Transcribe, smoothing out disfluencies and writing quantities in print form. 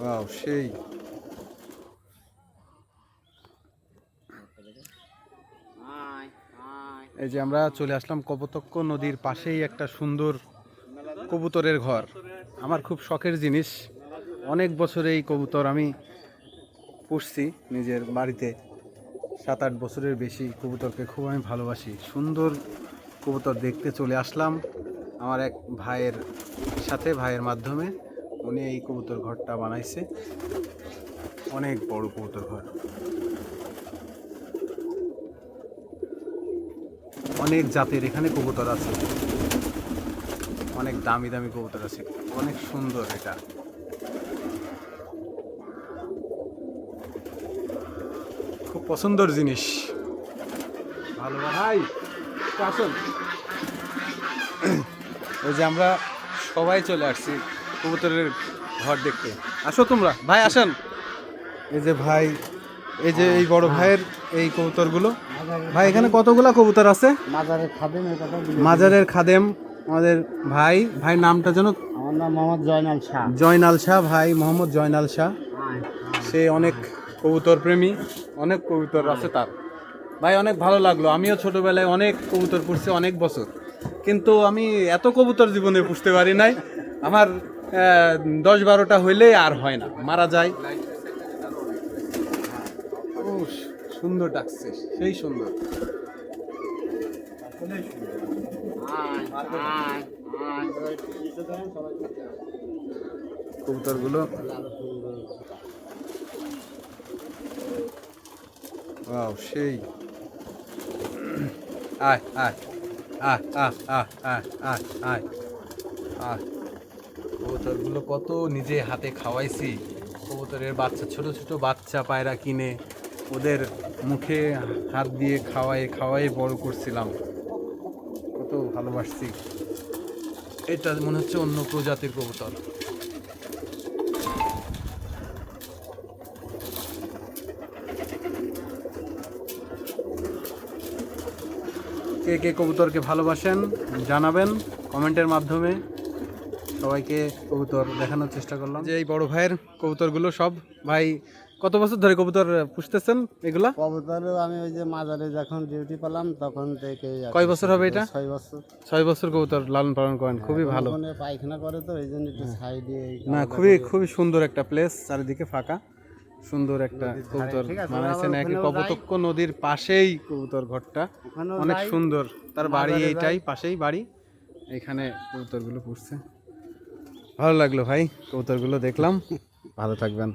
Wow সেই। এই যে আমরা চলে আসলাম কপোতাক্ষ নদীর পাশেই একটা সুন্দর কবুতরের ঘর। আমার খুব শখের জিনিস, অনেক বছর এই কবুতর আমি পুষছি নিজের বাড়িতে, 7-8 বছরের বেশি। কবুতরকে খুব আমি ভালোবাসি। সুন্দর কবুতর দেখতে চলে আসলাম আমার এক ভাইয়ের সাথে, ভাইয়ের মাধ্যমে। উনি এই কবুতর ঘরটা বানাইছে, অনেক বড় কবুতর ঘর, অনেক জাতের এখানে কবুতর আছে, অনেক দামি দামি কবুতর আছে, অনেক সুন্দর। এটা খুব পছন্দের জিনিস। ভালো ভাই, আসুন। ওই যে আমরা সবাই চলে আসছি কবুতরের ঘর দেখতে। আসো তোমরা ভাই, আসেন। এই যে ভাই, এই যে এই বড় ভাইয়ের এই কবুতরগুলো। ভাই এখানে কতগুলা কবুতর আছে? মাজারের খাদেম আমাদের ভাই। ভাই নামটা যেন? আমার নাম মোহাম্মদ জয়নাল শাহ। জয়নাল শাহ ভাই, মোহাম্মদ জয়নাল শাহ। সে অনেক কবুতর প্রেমী, অনেক কবুতর আছে তার। ভাই অনেক ভালো লাগলো। আমিও ছোটবেলায় অনেক কবুতর পুষছি, অনেক বছর, কিন্তু আমি এত কবুতর জীবনে পুষতে পারি নাই। আমার 10-12টা হইলে আর হয় না, মারা যায়। ও সুন্দর ডাকছে, সেই সুন্দর। কবুতরগুলো ওয়াও সেই। আয় আয় আয় আয় আয় আয় আয় আয় আয়। কবুতরগুলো কত নিজে হাতে খাওয়াইছি। কবুতরের বাচ্চা, ছোট ছোট বাচ্চা পায়রা কিনে ওদের মুখে হাত দিয়ে খাওয়াই বড় করছিলাম। কত ভালোবাসছি। এটা মনে হচ্ছে অন্য প্রজাতির কবুতর। কে কে কবুতরকে ভালোবাসেন জানাবেন কমেন্টের মাধ্যমে। সবাইকে কবুতর দেখানোর চেষ্টা করলাম। যে এই বড় ভাইয়ের কবুতরগুলো সব। ভাই কত বছর ধরে কবুতর পুষতেছেন এগুলা? কবুতর আমি ওই যে মাজারে যখন ডিউটি পেলাম তখন থেকে। কয় বছর হবে এটা? 6 বছর। 6 বছর কবুতর লালন পালন করেন, খুবই ভালো। পায়খানা করে তো এই জন্য একটু সাইডে। না, খুবই সুন্দর একটা প্লেস, চারিদিকে ফাঁকা, সুন্দর একটা কবুতর বানাইছেন। একে কপোতাক্ষ নদীর পাশেই কবুতর ঘরটা, অনেক সুন্দর। তার বাড়ি এইটাই, পাশেই বাড়ি। এখানে কবুতরগুলো পুষছে। ভালো লাগলো ভাই, কবুতরগুলো দেখলাম। ভালো থাকবেন।